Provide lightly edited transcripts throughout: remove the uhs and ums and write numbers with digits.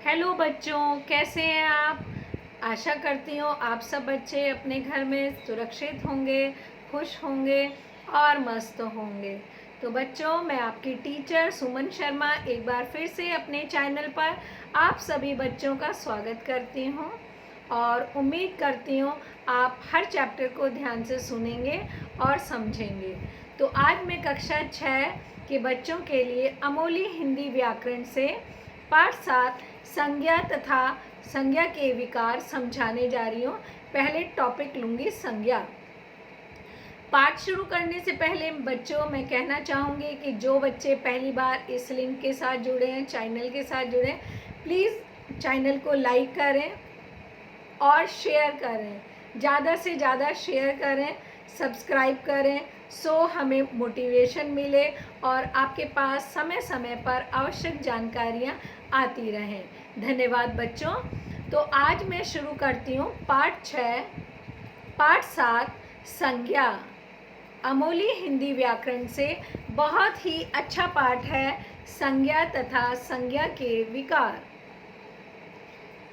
Hello बच्चों, कैसे हैं आप। आशा करती हूँ आप सब बच्चे अपने घर में सुरक्षित होंगे, खुश होंगे और मस्त होंगे। तो बच्चों, मैं आपकी टीचर सुमन शर्मा एक बार फिर से अपने चैनल पर आप सभी बच्चों का स्वागत करती हूँ और उम्मीद करती हूँ आप हर चैप्टर को ध्यान से सुनेंगे और समझेंगे। तो आज मैं कक्षा 6 के बच्चों के लिए अमोली हिंदी व्याकरण से पाठ 7 संज्ञा तथा संज्ञा के विकार समझाने जा रही हूँ। पहले टॉपिक लूंगी संज्ञा। पाठ शुरू करने से पहले बच्चों मैं कहना चाहूँगी कि जो बच्चे पहली बार इस लिंक के साथ जुड़े हैं, चैनल के साथ जुड़े हैं, प्लीज़ चैनल को लाइक करें और शेयर करें, ज़्यादा से ज़्यादा शेयर करें, सब्सक्राइब करें, सो हमें मोटिवेशन मिले और आपके पास समय समय पर आवश्यक जानकारियाँ आती रहें। धन्यवाद बच्चों। तो आज मैं शुरू करती हूँ पाठ 7 संज्ञा। अमोली हिंदी व्याकरण से बहुत ही अच्छा पाठ है संज्ञा तथा संज्ञा के विकार।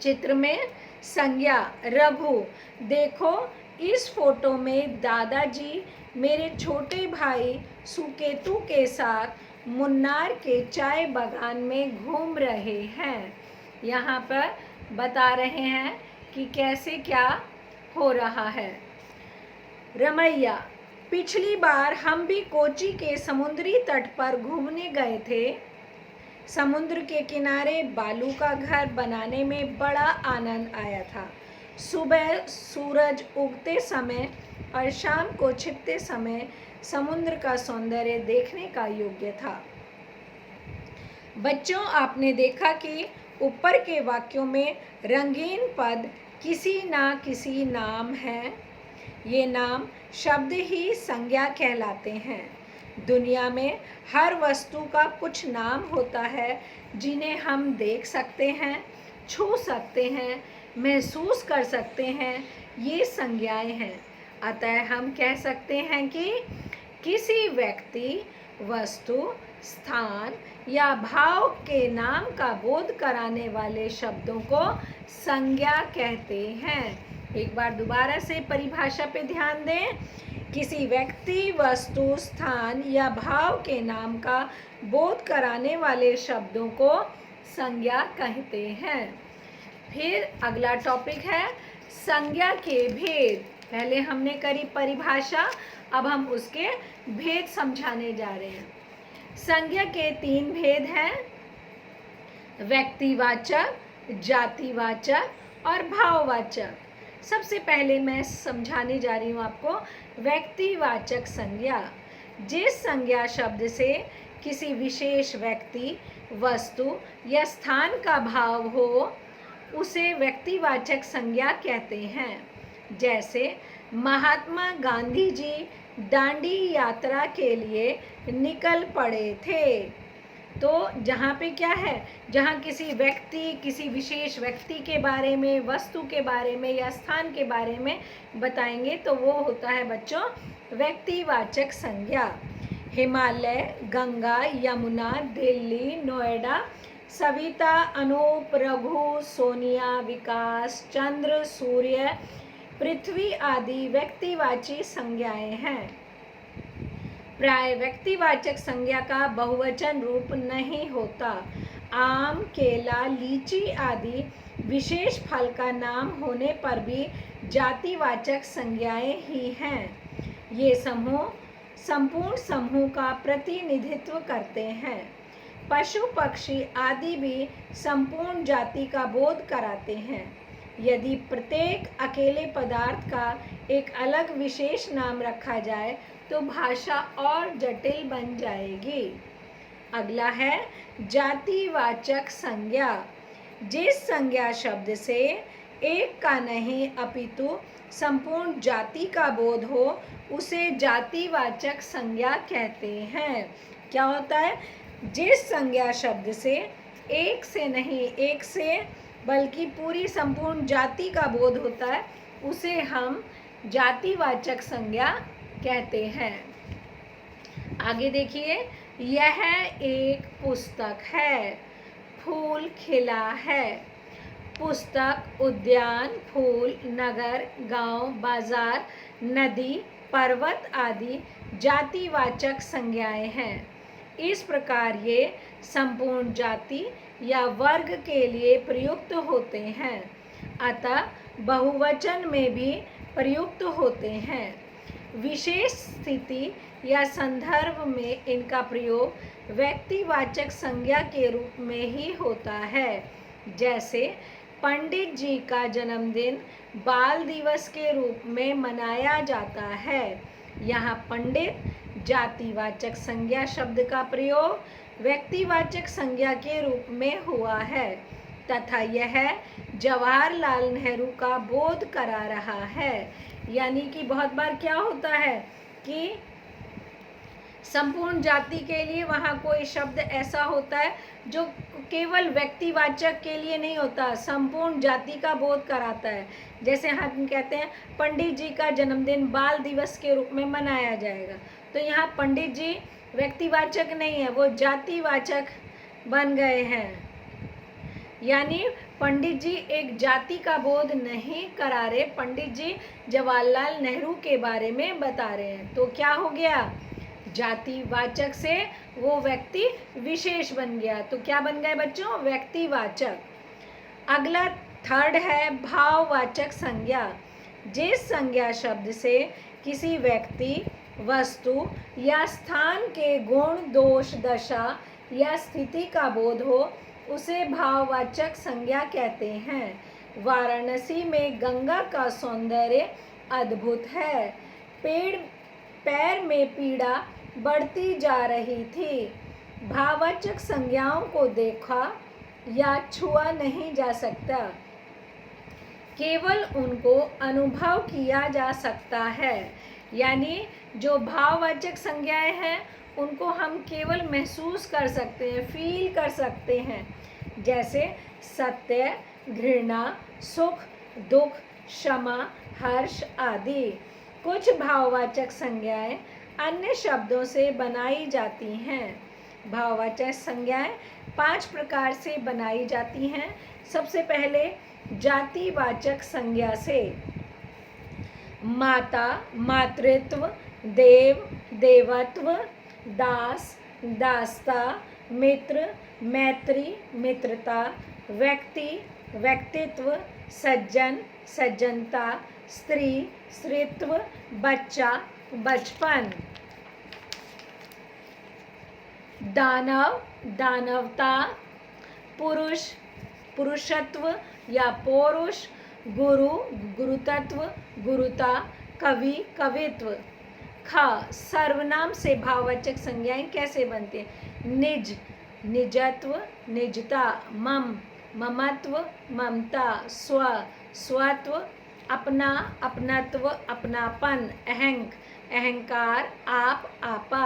चित्र में संज्ञा रघु। देखो इस फोटो में दादाजी मेरे छोटे भाई सुकेतु के साथ मुन्नार के चाय बागान में घूम रहे हैं। यहाँ पर बता रहे हैं कि कैसे क्या हो रहा है। रमैया, पिछली बार हम भी कोची के समुद्री तट पर घूमने गए थे। समुद्र के किनारे बालू का घर बनाने में बड़ा आनंद आया था। सुबह सूरज उगते समय और शाम को छिपते समय समुद्र का सौंदर्य देखने का योग्य था। बच्चों, आपने देखा कि ऊपर के वाक्यों में रंगीन पद किसी ना किसी नाम है। ये नाम शब्द ही संज्ञा कहलाते हैं। दुनिया में हर वस्तु का कुछ नाम होता है जिन्हें हम देख सकते हैं, छू सकते हैं, महसूस कर सकते हैं। ये संज्ञाएं हैं। अतः हम कह सकते हैं कि किसी व्यक्ति, वस्तु, स्थान या भाव के नाम का बोध कराने वाले शब्दों को संज्ञा कहते हैं। एक बार दोबारा से परिभाषा पे ध्यान दें। किसी व्यक्ति, वस्तु, स्थान या भाव के नाम का बोध कराने वाले शब्दों को संज्ञा कहते हैं। फिर अगला टॉपिक है संज्ञा के भेद। पहले हमने करी परिभाषा, अब हम उसके भेद समझाने जा रहे हैं। संज्ञा के 3 भेद हैं, व्यक्तिवाचक, जातिवाचक और भाववाचक। सबसे पहले मैं समझाने जा रही हूँ आपको व्यक्तिवाचक संज्ञा। जिस संज्ञा शब्द से किसी विशेष व्यक्ति, वस्तु या स्थान का भाव हो उसे व्यक्तिवाचक संज्ञा कहते हैं। जैसे महात्मा गांधी जी दांडी यात्रा के लिए निकल पड़े थे। तो जहाँ पे क्या है, जहाँ किसी व्यक्ति, किसी विशेष व्यक्ति के बारे में, वस्तु के बारे में या स्थान के बारे में बताएंगे तो वो होता है बच्चों व्यक्तिवाचक संज्ञा। हिमालय, गंगा, यमुना, दिल्ली, नोएडा, सविता, अनूप, रघु, सोनिया, विकास, चंद्र, सूर्य, पृथ्वी आदि व्यक्तिवाची संज्ञाएं हैं। प्राय व्यक्तिवाचक संज्ञा का बहुवचन रूप नहीं होता। आम, केला, लीची आदि विशेष फल का नाम होने पर भी जातिवाचक संज्ञाएं ही हैं। ये समूह संपूर्ण समूह का प्रतिनिधित्व करते हैं। पशु, पक्षी आदि भी संपूर्ण जाति का बोध कराते हैं। यदि प्रत्येक अकेले पदार्थ का एक अलग विशेष नाम रखा जाए तो भाषा और जटिल बन जाएगी। अगला है जातिवाचक संज्ञा। जिस संज्ञा शब्द से एक का नहीं अपितु संपूर्ण जाति का बोध हो उसे जातिवाचक संज्ञा कहते हैं। क्या होता है? जिस संज्ञा शब्द से एक से नहीं, एक से बल्कि पूरी संपूर्ण जाति का बोध होता है उसे हम जातिवाचक संज्ञा कहते हैं। आगे देखिए, यह एक पुस्तक है। फूल खिला है। पुस्तक, उद्यान, फूल, नगर, गांव, बाजार, नदी, पर्वत आदि जातिवाचक संज्ञाएं हैं। इस प्रकार ये संपूर्ण जाति या वर्ग के लिए प्रयुक्त होते हैं, अतः बहुवचन में भी प्रयुक्त होते हैं। विशेष स्थिति या संदर्भ में इनका प्रयोग व्यक्तिवाचक संज्ञा के रूप में ही होता है। जैसे पंडित जी का जन्मदिन बाल दिवस के रूप में मनाया जाता है। यहाँ पंडित जातिवाचक संज्ञा शब्द का प्रयोग व्यक्तिवाचक संज्ञा के रूप में हुआ है तथा यह जवाहरलाल नेहरू का बोध करा रहा है। यानी कि बहुत बार क्या होता है कि संपूर्ण जाति के लिए वहाँ कोई शब्द ऐसा होता है जो केवल व्यक्तिवाचक के लिए नहीं होता, संपूर्ण जाति का बोध कराता है। जैसे हम कहते हैं पंडित जी का जन्मदिन बाल दिवस के रूप में मनाया जाएगा, तो यहाँ पंडित जी व्यक्तिवाचक नहीं है, वो जातिवाचक बन गए हैं। यानी पंडित जी एक जाति का बोध नहीं करा रहे, पंडित जी जवाहरलाल नेहरू के बारे में बता रहे हैं। तो क्या हो गया, जातिवाचक से वो व्यक्ति विशेष बन गया। तो क्या बन गए बच्चों, व्यक्तिवाचक। अगला थर्ड है भाववाचक संज्ञा। जिस संज्ञा शब्द से किसी व्यक्ति, वस्तु या स्थान के गुण, दोष, दशा या स्थिति का बोध हो उसे भाववाचक संज्ञा कहते हैं। वाराणसी में गंगा का सौंदर्य अद्भुत है। पैर में पीड़ा बढ़ती जा रही थी। भाववाचक संज्ञाओं को देखा या छुआ नहीं जा सकता, केवल उनको अनुभव किया जा सकता है। यानी जो भाववाचक संज्ञाएं हैं उनको हम केवल महसूस कर सकते हैं, फील कर सकते हैं। जैसे सत्य, घृणा, सुख, दुख, क्षमा, हर्ष आदि। कुछ भाववाचक संज्ञाएं अन्य शब्दों से बनाई जाती हैं। भाववाचक संज्ञाएं 5 प्रकार से बनाई जाती हैं। सबसे पहले जातिवाचक संज्ञा से। माता, मातृत्व, देव, देवत्व, दास, दासता, मित्र, मैत्री, मित्रता, व्यक्ति, व्यक्तित्व, सज्जन, सज्जनता, स्त्री, स्त्रीत्व, बच्चा, बचपन। दानव, दानवता, पुरुष, पुरुषत्व या पौरुष, गुरु, गुरुतत्व, गुरुता, कवि, कवित्व। ख, सर्वनाम से भाववाचक संज्ञाएं कैसे बनती हैं। निज, निजत्व, निजता, मम, ममत्व, ममता, स्व, स्वत्व, अपना, अपनत्व, अपनापन, अहंक, अहंकार, आप, आपा।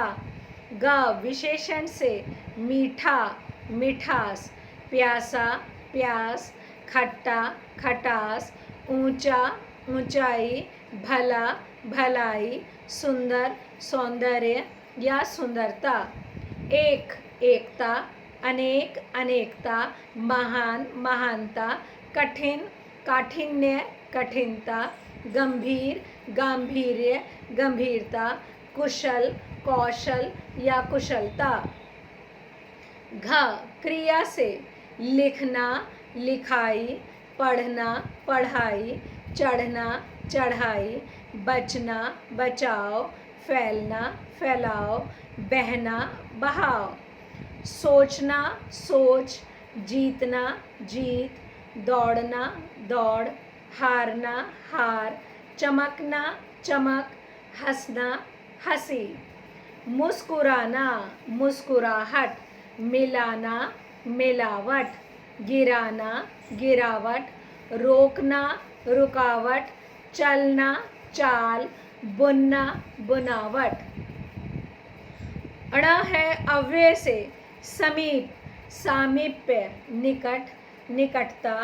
ग, विशेषण से मीठा, मिठास, प्यासा, प्यास, खट्टा, खटास, ऊंचा, ऊंचाई, भला, भलाई, सुंदर, सौंदर्य या सुंदरता। एक, एकता, अनेक, अनेकता, महान, महानता, कठिन, काठिन्य, कठिनता, गंभीर, गांभीर्य, गंभीरता, कुशल, कौशल या कुशलता। घ, क्रिया से लिखना, लिखाई, पढ़ना, पढ़ाई, चढ़ना, चढ़ाई, बचना, बचाओ, फैलना, फैलाओ, बहना, बहाव। सोचना, सोच, जीतना, जीत, दौड़ना, दौड़, हारना, हार, चमकना, चमक, हंसना, हंसी। मुस्कुराना, मुस्कुराहट, मिलाना, मिलावट, गिराना, गिरावट, रोकना, रुकावट, चलना, चाल, बुनना, बुनावट। अण है अव्यय से समीप, सामीप्य, निकट, निकटता,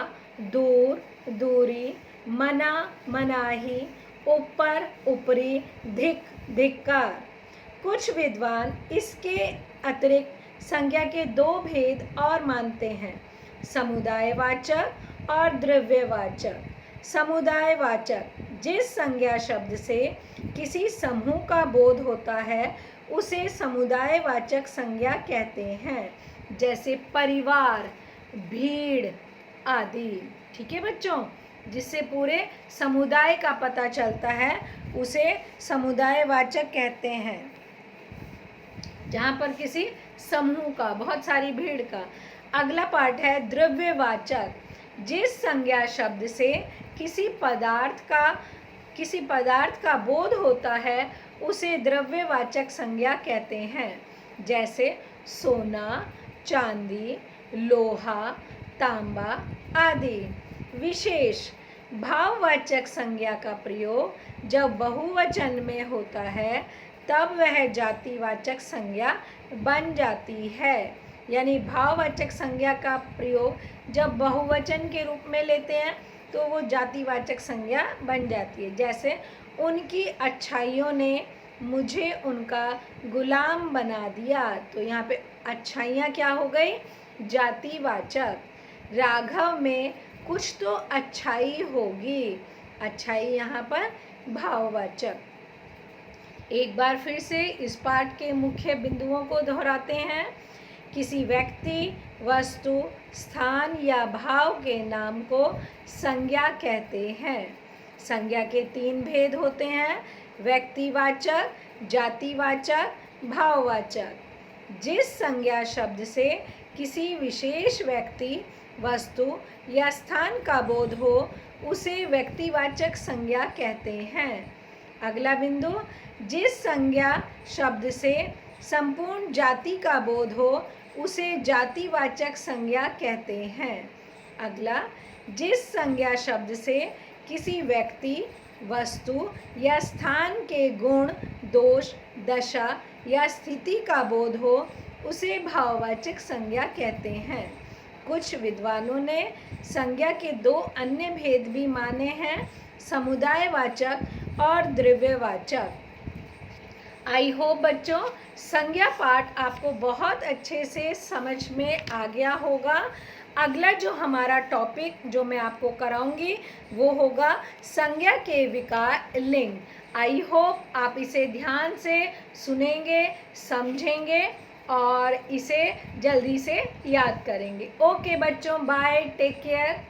दूर, दूरी, मना, मनाही, ऊपर, ऊपरी, धिक, धिक्कार। कुछ विद्वान इसके अतिरिक्त संज्ञा के दो भेद और मानते हैं, समुदायवाचक और द्रव्यवाचक। समुदायवाचक, जिस संज्ञा शब्द से किसी समूह का बोध होता है उसे समुदायवाचक संज्ञा कहते हैं, जैसे परिवार, भीड़ आदि। ठीक है बच्चों, जिससे पूरे समुदाय का पता चलता है उसे समुदायवाचक कहते हैं। जहाँ पर किसी समूह का, बहुत सारी भीड़ का। अगला पार्ट है द्रव्यवाचक, जिस संज्ञा शब्द से किसी पदार्थ का बोध होता है उसे द्रव्यवाचक संज्ञा कहते हैं, जैसे सोना, चांदी, लोहा, तांबा आदि। विशेष भाववाचक संज्ञा का प्रयोग जब बहुवचन में होता है तब वह जातिवाचक संज्ञा बन जाती है। यानी भाववाचक संज्ञा का प्रयोग जब बहुवचन के रूप में लेते हैं तो वो जातिवाचक संज्ञा बन जाती है, जैसे उनकी अच्छाइयों ने मुझे उनका गुलाम बना दिया। तो यहाँ पे अच्छाइयाँ क्या हो गई? जातिवाचक। राघव में कुछ तो अच्छाई होगी, अच्छाई यहाँ पर भाववाचक। एक बार फिर से इस पाठ के मुख्य बिंदुओं को दोहराते हैं। किसी व्यक्ति, वस्तु, स्थान या भाव के नाम को संज्ञा कहते हैं। संज्ञा के तीन भेद होते हैं, व्यक्तिवाचक, जातिवाचक, भाववाचक। जिस संज्ञा शब्द से किसी विशेष व्यक्ति, वस्तु या स्थान का बोध हो उसे व्यक्तिवाचक संज्ञा कहते हैं। अगला बिंदु, जिस संज्ञा शब्द से संपूर्ण जाति का बोध हो उसे जातिवाचक संज्ञा कहते हैं। अगला, जिस संज्ञा शब्द से किसी व्यक्ति, वस्तु या स्थान के गुण, दोष, दशा या स्थिति का बोध हो उसे भाववाचक संज्ञा कहते हैं। कुछ विद्वानों ने संज्ञा के दो अन्य भेद भी माने हैं, समुदायवाचक और द्रव्यवाचक। आई होप बच्चों संज्ञा पाठ आपको बहुत अच्छे से समझ में आ गया होगा। अगला जो हमारा टॉपिक जो मैं आपको कराऊंगी वो होगा संज्ञा के विकार लिंग। आई होप आप इसे ध्यान से सुनेंगे, समझेंगे और इसे जल्दी से याद करेंगे। ओके बच्चों, बाय, टेक केयर।